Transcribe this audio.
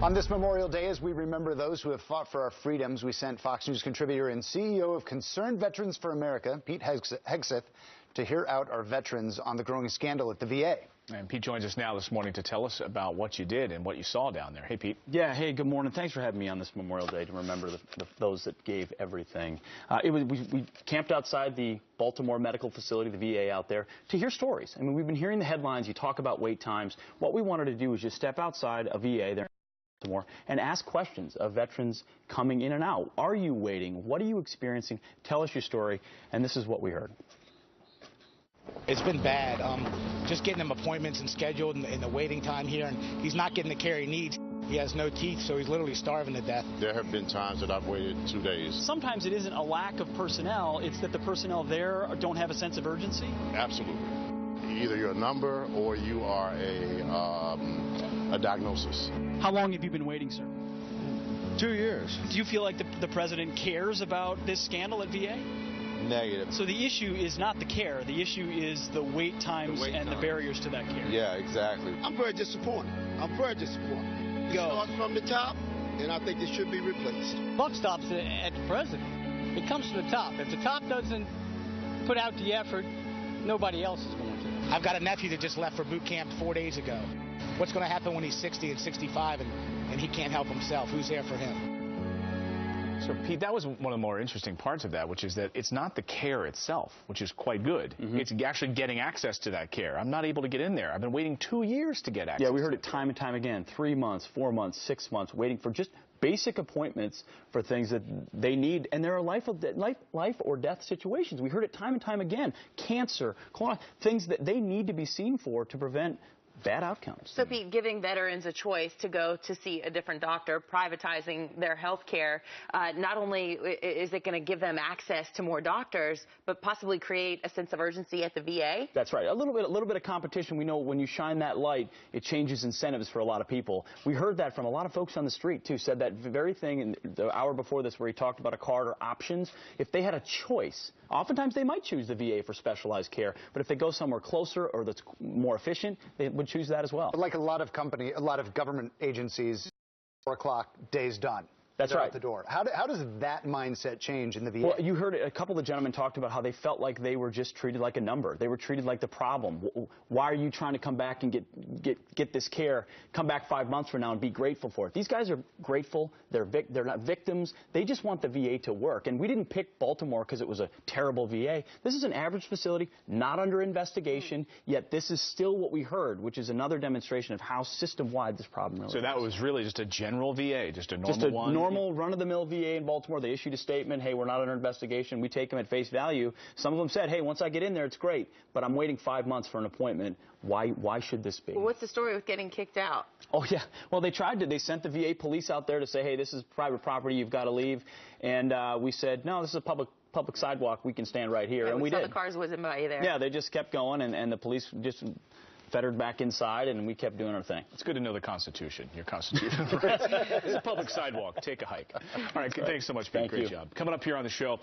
On this Memorial Day, as we remember those who have fought for our freedoms, we sent Fox News contributor and CEO of Concerned Veterans for America, Pete Hegseth, to hear out our veterans on the growing scandal at the VA. And Pete joins us now this morning to tell us about what you did and what you saw down there. Hey, Pete. Yeah, hey, good morning. Thanks for having me on this Memorial Day to remember those that gave everything. We camped outside the Baltimore medical facility, the VA out there, to hear stories. I mean, we've been hearing the headlines. You talk about wait times. What we wanted to do was just step outside a VA there and ask questions of veterans coming in and out. Are you waiting? What are you experiencing? Tell us your story. And this is what we heard. It's been bad. Just getting him appointments and scheduled and the waiting time here, and he's not getting the care he needs. He has no teeth, so he's literally starving to death. There have been times that I've waited 2 days. Sometimes it isn't a lack of personnel, it's that the personnel there don't have a sense of urgency? Absolutely. Either you're a number or you are a diagnosis. How long have you been waiting, sir? 2 years. Do you feel like the president cares about this scandal at VA? Negative. So the issue is not the care. The issue is the wait times and the barriers to that care. Yeah, exactly. I'm very disappointed. It starts from the top, and I think it should be replaced. Buck stops at the president. It comes from the top. If the top doesn't put out the effort, nobody else is going to. I've got a nephew that just left for boot camp 4 days ago. What's going to happen when he's 60 and 65 and he can't help himself? Who's there for him? So, Pete, that was one of the more interesting parts of that, which is that it's not the care itself, which is quite good. It's actually getting access to that care. I'm not able to get in there. I've been waiting 2 years to get access. Yeah, we heard it time and time again. 3 months, 4 months, 6 months, waiting for just basic appointments for things that they need, and there are life or death situations. We heard it time and time again. Cancer, things that they need to be seen for to prevent bad outcomes. So, Pete, giving veterans a choice to go to see a different doctor, privatizing their health care, not only is it going to give them access to more doctors, but possibly create a sense of urgency at the VA? That's right. A little bit of competition. We know when you shine that light, it changes incentives for a lot of people. We heard that from a lot of folks on the street, too, said that very thing in the hour before this where he talked about a card or options. If they had a choice, oftentimes they might choose the VA for specialized care, but if they go somewhere closer or that's more efficient, they would choose that as well. But like a lot of government agencies, 4 o'clock, day's done. That's right. Out the door. How does that mindset change in the VA? Well, you heard it. A couple of the gentlemen talked about how they felt like they were just treated like a number. They were treated like the problem. Why are you trying to come back and get this care? Come back 5 months from now and be grateful for it. These guys are grateful. They're not victims. They just want the VA to work. And we didn't pick Baltimore because it was a terrible VA. This is an average facility, not under investigation. Yet this is still what we heard, which is another demonstration of how system-wide this problem really is. So that was really just a general VA, just a normal one? Normal run-of-the-mill VA in Baltimore. They issued a statement, hey, we're not under investigation. We take them at face value. Some of them said, hey, once I get in there, it's great, but I'm waiting 5 months for an appointment. Why should this be? Well, what's the story with getting kicked out? Oh, yeah. Well, they tried to. They sent the VA police out there to say, hey, this is private property. You've got to leave. And we said, no, this is a public sidewalk. We can stand right here. Yeah, and we did. The cars whizzing by you there. Yeah, they just kept going, and the police just fettered back inside, and we kept doing our thing. It's good to know the Constitution, your Constitution. It's a public sidewalk. Take a hike. All right, thanks so much, Pete. Great job. Coming up here on the show.